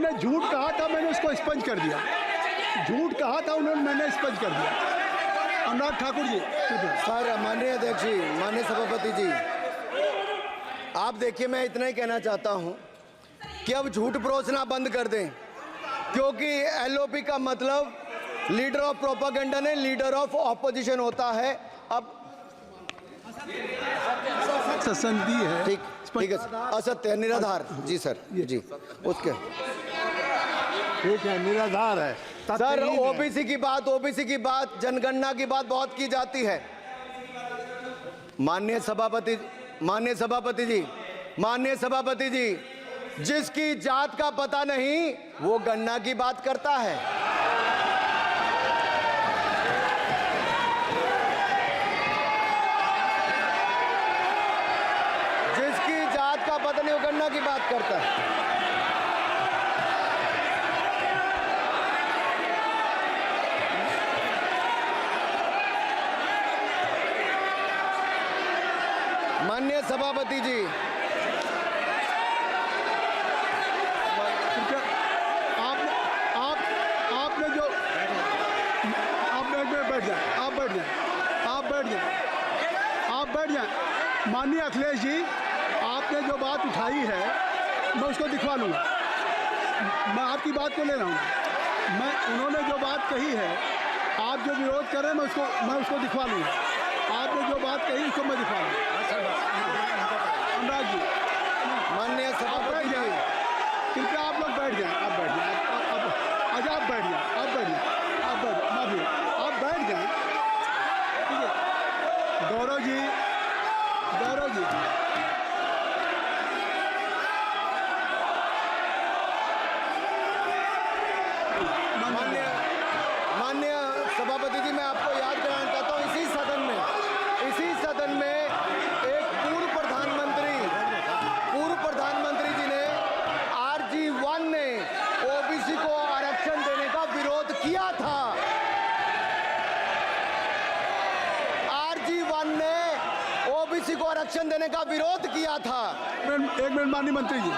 उन्होंने झूठ कहा था, मैंने उसको स्पंज कर दिया। झूठ कहा था उन्होंने, मैंने स्पंज कर दिया। अनुराग ठाकुर जी। सर, माननीय अध्यक्ष जी, माननीय सभापति जी, आप देखिए, मैं इतना ही कहना चाहता हूं कि अब झूठ परोसना बंद कर दें, क्योंकि एलओपी का मतलब लीडर ऑफ प्रोपेगेंडा नहीं, लीडर ऑफ ऑपोजिशन होता है। अब संधि है, ठीक है, असत्य, निराधार। जी सर, जी, उसके ठीक है, निराधार है सर। ओबीसी की बात, जनगणना की बात बहुत की जाती है। माननीय सभापति जी, जिसकी जात का पता नहीं वो गणना की बात करता है। जिसकी जात का पता नहीं वो गणना की बात करता है। माननीय सभापति जी, आपने जो आप बैठ जाए। माननीय अखिलेश जी, आपने जो बात उठाई है मैं उसको दिखवा लूँगा। मैं आपकी बात को ले रहा हूँ। उन्होंने जो बात कही है, आप जो विरोध कर रहे हैं, मैं उसको दिखवा लूँगा। आपने जो बात कही उसको मैं दिखवा लूँगा। अनुराग जी, माननीय सभापति जी, कृपया आप लोग बैठ जाएं। आप बैठ जाएं। आप बैठ जाएं। ठीक है। गौरव जी, माननीय सभापति जी, मैं आपको याद कराना चाहता हूँ, इसी सदन में एक पूर्व प्रधानमंत्री जी ने RG1 ने ओबीसी को आरक्षण देने का विरोध किया था। RG1 ने ओबीसी को आरक्षण देने का विरोध किया था। एक मिनट माननीय मंत्री जी,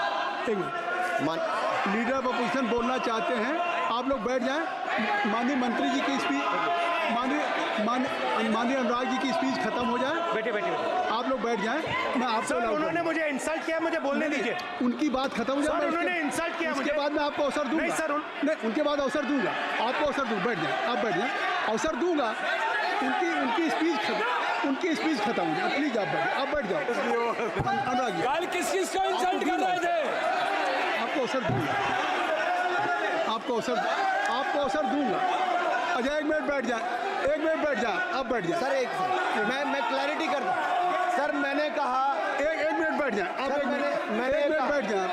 एक मिनट। लीडर ऑफ अपोजिशन बोलना चाहते हैं, आप लोग बैठ जाएं। माननीय मंत्री जी की स्पीच, माननीय अनुराग जी की स्पीच खत्म हो जाए। बैठे आप लोग बैठ जाएं। मैं आपसे उन्होंने मुझे इंसल्ट किया, मुझे बोलने दीजिए। उनकी बात खत्म हो जाए। उन्होंने इंसल्ट किया, उसके बाद मैं आपको अवसर दूंगा। नहीं सर, नहीं, उनके बाद अवसर दूंगा, आपको अवसर दूंगा। बैठ जाएं, आप बैठ जाएं, अवसर दूंगा। उनकी स्पीच खत्म हो जाए। प्लीज आप बैठ जाओ। अनुराग जी, कल किस को इंसल्ट कर रहे थे? आपको अवसर दूंगा। आपको अवसर दूंगा। अच्छा, एक मिनट बैठ जाए। आप बैठ जाए। सर, मैं क्लैरिटी कर दूं। सर, मैंने कहा एक मिनट बैठ जाए। आप एक मिनट बैठ जाए।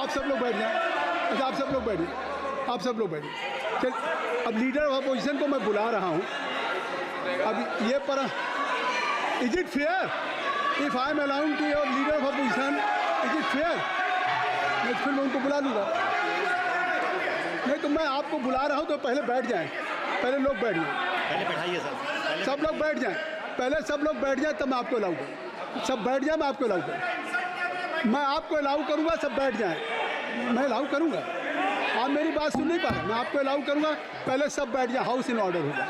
आप सब लोग बैठ जाए। अच्छा, आप सब लोग बैठ जाए। चल, अब लीडर ऑफ अपोजिशन को मैं बुला रहा हूँ। अब ये पर is it fair if I am allowed to your leader of opposition? Is it fair? मैं फिर मैं उनको बुला लूँगा। नहीं तो मैं आपको बुला रहा हूँ, तो पहले बैठ जाएं। पहले लोग बैठ जाएं। पहले बैठाइए सर। सब लोग बैठ जाएं। पहले सब लोग बैठ जाएं, तब मैं आपको अलाउ करूँ। सब बैठ जाए, मैं आपको अलाउ करूँ। मैं आपको अलाउ करूँगा, सब बैठ जाएं। मैं अलाउ करूँगा। आप मेरी बात सुन नहीं पा रहे। मैं आपको अलाउ करूँगा, पहले सब बैठ जाए। हाउस इन ऑर्डर होगा।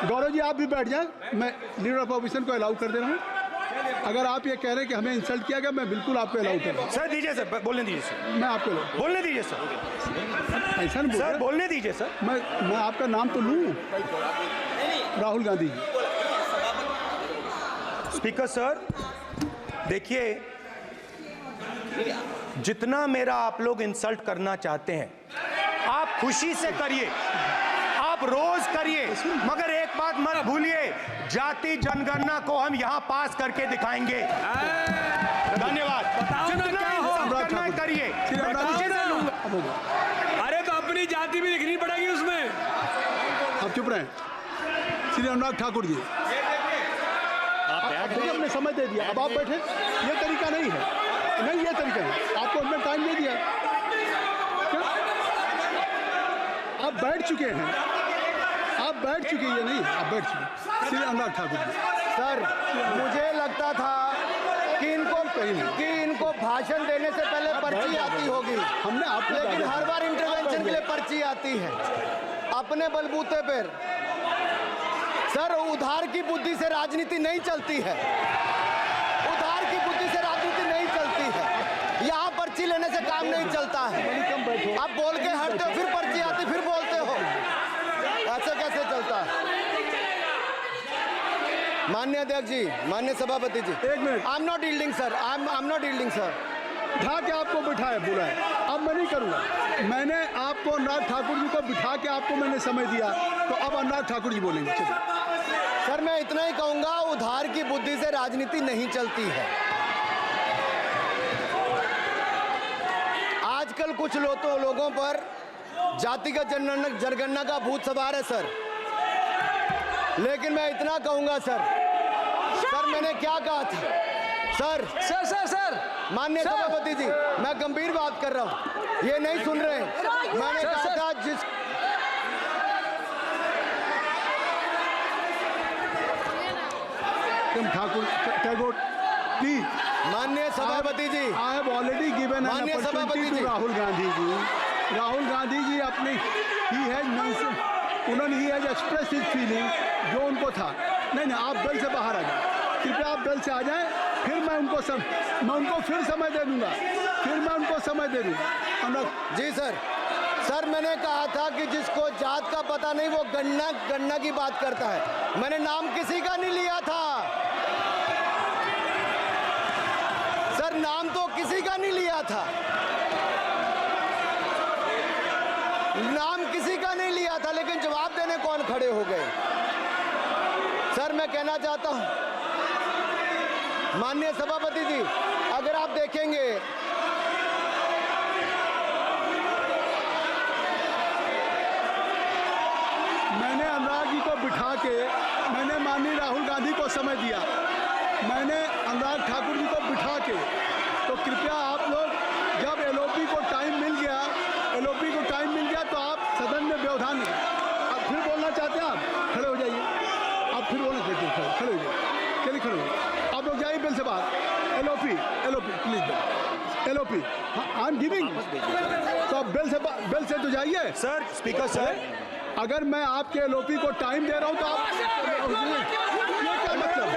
गौरव जी, आप भी बैठ जाएं। मैं लीडर ऑफ अपोजिशन को अलाउ कर दे रहा हूँ। अगर आप ये कह रहे हैं कि हमें इंसल्ट किया गया, मैं बिल्कुल आपको अलाउ करूँ। सर दीजिए, सर बोलने दीजिए सर। मैं आपको बोलने दीजिए सर। ऐसा नहीं सर, बोलने दीजिए सर। मैं आपका नाम तो लूँ। राहुल गांधी जी। स्पीकर सर, देखिए, जितना मेरा आप लोग इंसल्ट करना चाहते हैं, आप खुशी से करिए, आप रोज करिए, मगर एक बात मत भूलिए, जाति जनगणना को हम यहाँ पास करके दिखाएंगे। धन्यवाद। जितना इंसल्ट करना है करिए, मैं खुशी से लूंगा। अरे तो अपनी जाति भी दिखनी पड़ेगी उसमें। आप चुप रहें। श्री अनुराग ठाकुर जी, हमने समय दे दिया, अब आप बैठे। ये तरीका नहीं है। नहीं, ये तरीका है। आपको हमने टाइम दे दिया। क्या आप बैठ चुके हैं? आप बैठ चुके हैं? नहीं, आप बैठ चुके। श्री अनुराग ठाकुर जी। सर, मुझे लगता था कि इनको भाषण देने से पहले पर्ची आती होगी, हमने आपको लेकिन हर बार इंटरवेंशन के लिए पर्ची आती है अपने बलबूते पर। सर, उधार की बुद्धि से राजनीति नहीं चलती है, उधार की बुद्धि से राजनीति नहीं चलती है। यहाँ पर्ची लेने से काम नहीं चलता है। आप बोल के हटते हो, फिर पर्ची आती, फिर बोलते हो, ऐसे कैसे चलता है? माननीय अध्यक्ष जी, माननीय सभापति जी, एक minute. I am not yielding sir, I am not yielding sir. बिठा के आपको बिठाया बुलाया, अब मैं नहीं करूँगा। मैंने आपको अनुराग ठाकुर जी को बिठा के आपको मैंने समय दिया, तो अब अनुराग ठाकुर जी बोलेंगे। चलिए सर, मैं इतना ही कहूंगा, उधार की बुद्धि से राजनीति नहीं चलती है। आजकल कुछ लोगों पर जातिगत जनगणना का भूत सवार है सर, लेकिन मैं इतना कहूंगा सर, मैंने क्या कहा था सर? सर माननीय सभापति जी, मैं गंभीर बात कर रहा हूं, ये नहीं सुन रहे। मैंने कहा था जिस ठाकुर टैगोर प्लीज। माननीय सभापति ji, I have already given an माननीय सभापति अपॉर्चुनिटी जी। टू राहुल गांधी जी। राहुल गांधी जी अपनी ही हैज एक्सप्रेस हिज फीलिंग, जो उनको था। नहीं, आप दल से बाहर आ जाए, कृपया आप दल से आ जाएं, फिर मैं उनको फिर समय दे दूंगा, जी सर, मैंने कहा था कि जिसको जात का पता नहीं वो गणना की बात करता है। मैंने नाम किसी का नहीं लिया था सर, नाम तो किसी का नहीं लिया था, नाम किसी का नहीं लिया था, लेकिन जवाब देने कौन खड़े हो गए? सर, मैं कहना चाहता हूं माननीय सभापति जी, अगर आप देखेंगे मैंने अनुराग जी को बिठा के मैंने माननीय राहुल गांधी को समय दिया, मैंने अनुराग ठाकुर जी को बिठा के, तो कृपया आप लोग जब एलओपी को टाइम मिल गया तो आप सदन में व्यवधान नहीं। अब फिर बोलना चाहते हैं, आप खड़े हो जाइए, आप फिर बोलना चाहते हैं, खड़े हो जाइए, चलिए खड़े हो जाइए, आप लोग जाइए बिल से बाहर। LOP please, LOP I am giving, तो आप बिल से तो जाइए। सर, स्पीकर सर, अगर मैं आपके एलओपी को टाइम दे रहा हूं तो आप ये क्या मतलब?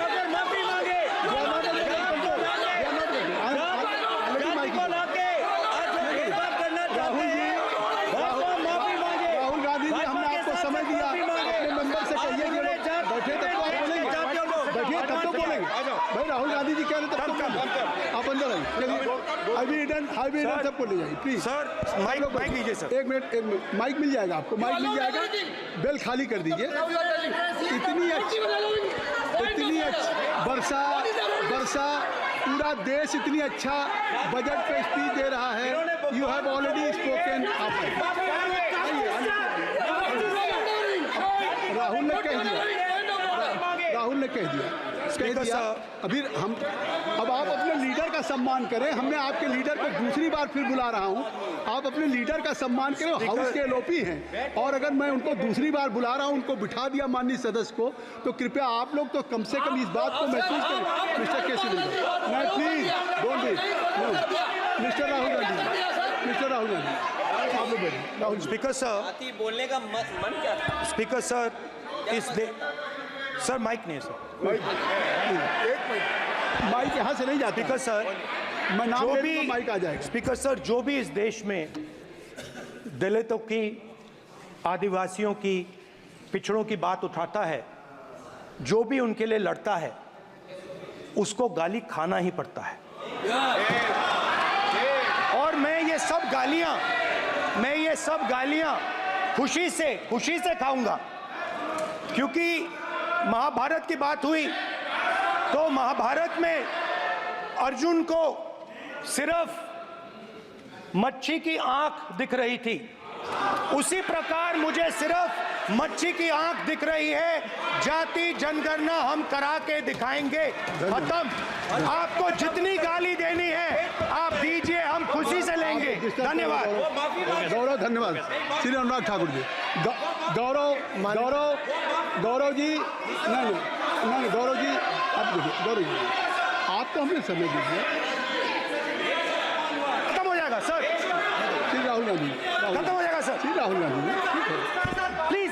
राहुल गांधी जी, हमने आपको समय दिया, अपने मेंबर से कहिए कि बैठे तब तो आप बोलेंगे, बैठिए तब तो बोलेंगे। भाई राहुल गांधी जी कह रहे तब तो आप अंदर आइए। चलिए, हाईवे सबको ले जाइए प्लीज। सर, माइक लीजिए सर। एक मिनट, माइक मिल जाएगा आपको, माइक मिल जाएगा। बेल खाली कर दीजिए। इतनी अच्छी वर्षा, पूरा देश इतनी अच्छा बजट पे स्पीच दे रहा है। You have already spoken. Rahul ने कह दिया। अब आप अपने लीडर का सम्मान करें। हमने आपके लीडर को दूसरी बार फिर बुला रहा हूं, आप अपने लीडर का सम्मान करें। हाउस के एलओपी हैं, और अगर मैं उनको दूसरी बार बुला रहा हूं, उनको बिठा दिया माननीय सदस्य को, तो कृपया आप लोग तो कम से कम इस बात को महसूस करें। मिस्टर केसी, मैं please don't be mister Rahul Gandhi, आप लोग बैठिए। राहुल स्पीकर सर, बोलने का मन क्या था? स्पीकर सर, सर माइक नहीं है सर, माइक यहाँ से नहीं जाता। स्पीकर सर, मैं नाम जो ले भी लूंगा, माइक आ जाएगा। स्पीकर सर, जो भी इस देश में दलितों की, आदिवासियों की, पिछड़ों की बात उठाता है, जो भी उनके लिए लड़ता है, उसको गाली खाना ही पड़ता है। और मैं ये सब गालियां खुशी से खाऊंगा, क्योंकि महाभारत की बात हुई तो महाभारत में अर्जुन को सिर्फ मच्छी की आंख दिख रही थी, उसी प्रकार मुझे सिर्फ मच्छी की आंख दिख रही है। जाति जनगणना हम करा के दिखाएंगे। खत्म। आपको जितनी गाली देनी है आप दीजिए, हम खुशी से लेंगे। धन्यवाद। गौरव, धन्यवाद। श्री अनुराग ठाकुर जी। गौरव जी, नहीं, गौरव जी, आप देखिए, गौरव जी, आप तो हमें समय दीजिए। खत्म हो जाएगा सर, श्री राहुल गांधी, खत्म हो जाएगा सर, श्री राहुल गांधी जी, ठीक है। प्लीज।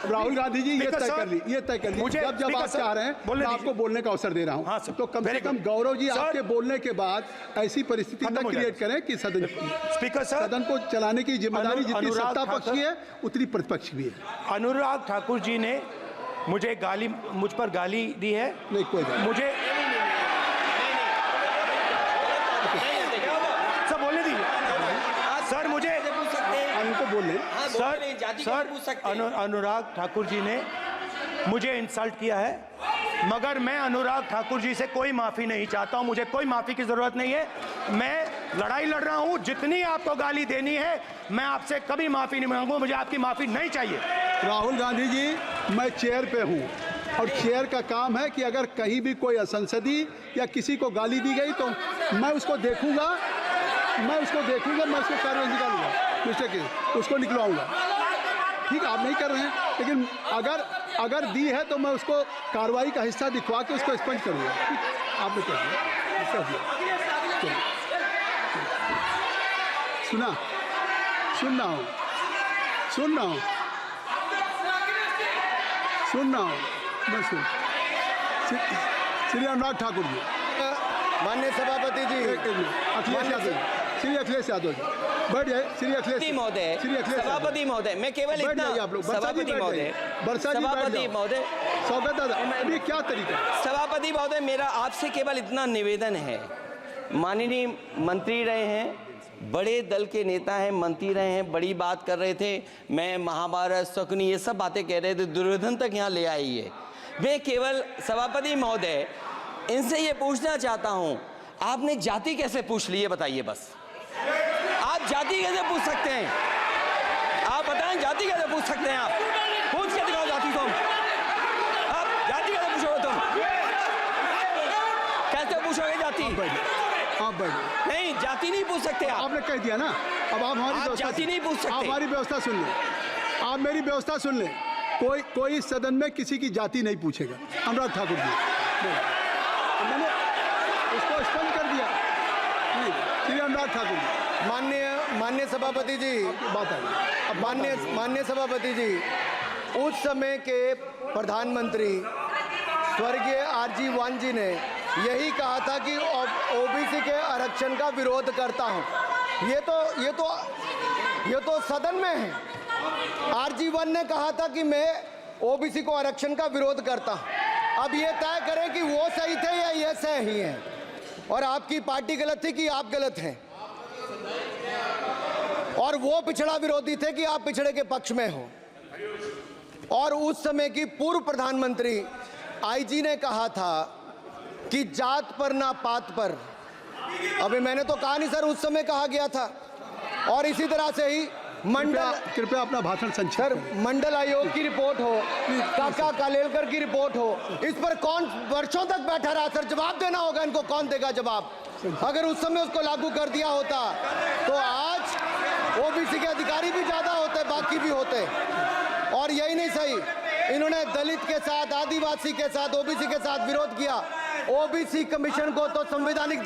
अब राहुल गांधी जी ये स्पीकर तय सर, कर ली, ये तय कर ली। मुझे जब स्पीकर आप सर, चाह रहे हैं बोलने मैं दीजिए। आपको बोलने का अवसर दे रहा हूँ, हाँ सर, तो कम से very कम good। गौरव जी सर, आपके बोलने के बाद ऐसी परिस्थिति खत्म न हो क्रिएट जाएगा। करें कि सदन स्पीकर सर, सदन को चलाने की जिम्मेदारी जितनी अनुराग सत्ता पक्ष ठाकुर- की है उतनी प्रतिपक्ष भी है। अनुराग ठाकुर जी ने मुझ पर गाली दी है। नहीं कोई बात नहीं। मुझे सर बोलने दीजिए सर, मुझे पूछ सकते हैं। उनको बोलने हाँ, बोल रहे हैं, जाति कैसे पूछ सकते हैं? अनुराग ठाकुर जी ने मुझे इंसल्ट किया है, मगर मैं अनुराग ठाकुर जी से कोई माफी नहीं चाहता हूं। मुझे कोई माफी की जरूरत नहीं है। मैं लड़ाई लड़ रहा हूं, जितनी आपको गाली देनी है मैं आपसे कभी माफी नहीं मांगूंगा। मुझे आपकी माफी नहीं चाहिए। राहुल गांधी जी, मैं चेयर पे हूँ और चेयर का काम है कि अगर कहीं भी कोई असंसदीय या किसी को गाली दी गई तो मैं उसको देखूंगा, मैं उसको कार्रवाई निकालूंगा, मिस्टर के उसको निकलवाऊंगा। ठीक है, आप नहीं कर रहे हैं, लेकिन अगर दी है तो मैं उसको कार्रवाई का हिस्सा दिखवा के उसको स्पंज करूंगा। ठीक, आपने कर दिया। चलिए। सुन रहा हूँ मैं श्री अनुराग ठाकुर जी, माननीय सभापति जी, एक मिनट, अखिलेश यादव जी, श्री अखिलेश यादव जी बैठ जाए। श्री अखिलेश महोदय, श्री अखिलेश यादव। सभापति महोदय, मैं केवल बैठ इतना, जाइए आप लोग। सभापति महोदय, सभापति महोदय, स्वागत दादा, अभी क्या तरीका है? सभापति महोदय, मेरा आपसे केवल इतना निवेदन है। माननीय मंत्री रहे हैं, बड़े दल के नेता हैं, मंत्री रहे हैं, बड़ी बात कर रहे थे, मैं महाभारत शकुनी ये सब बातें कह रहे थे, दुर्योधन तक यहाँ ले आई है। मैं केवल सभापति महोदय इनसे ये पूछना चाहता हूँ, आपने जाति कैसे पूछ ली है बताइए बस। आप जाति कैसे पूछ सकते हैं? आप बताएं, जाति कैसे पूछ सकते हैं? आप पूछ के दिखाओ जाति तुम। आप जाति कैसे पूछोगे तुम? कैसे पूछोगे जाति? आप बैठ जाइए। नहीं, जाति नहीं पूछ सकते आप। आपने कह दिया ना, अब आप हमारी आप व्यवस्था जाति नहीं पूछ सकते। आप हमारी व्यवस्था सुन लें, आप मेरी व्यवस्था सुन लें। कोई सदन में किसी की जाति नहीं पूछेगा। अनुराग ठाकुर जी, मैंने उसको स्पष्ट कर दिया। नहीं, श्री अनुराग ठाकुर जी, माननीय सभापति जी, बात आई। अब माननीय सभापति जी, उस समय के प्रधानमंत्री स्वर्गीय आरजी वान जी ने यही कहा था कि ओबीसी के आरक्षण का विरोध करता हूं। ये तो सदन में है। आरजी वान ने कहा था कि मैं ओबीसी को आरक्षण का विरोध करता हूं। अब ये तय करें कि वो सही थे या ये सही हैं, और आपकी पार्टी गलत थी कि आप गलत हैं, और वो पिछड़ा विरोधी थे कि आप पिछड़े के पक्ष में हो। और उस समय की पूर्व प्रधानमंत्री आईजी ने कहा था कि जात पर ना पात पर। अबे मैंने तो कहा नहीं सर, उस समय कहा गया था। और इसी तरह से ही कृपया अपना भाषण संक्षिप्त सर, करें। मंडल आयोग की रिपोर्ट हो, काका कालेलकर की रिपोर्ट हो, इस पर कौन वर्षों तक बैठा रहा? सर, जवाब देना होगा इनको। कौन देगा जवाब? अगर उस समय उसको लागू कर दिया होता तो आज ओबीसी के अधिकारी भी ज्यादा होते, बाकी भी होते। और यही नहीं सही, इन्होंने दलित के साथ, आदिवासी के साथ, ओबीसी के साथ विरोध किया। ओबीसी कमीशन को तो संवैधानिक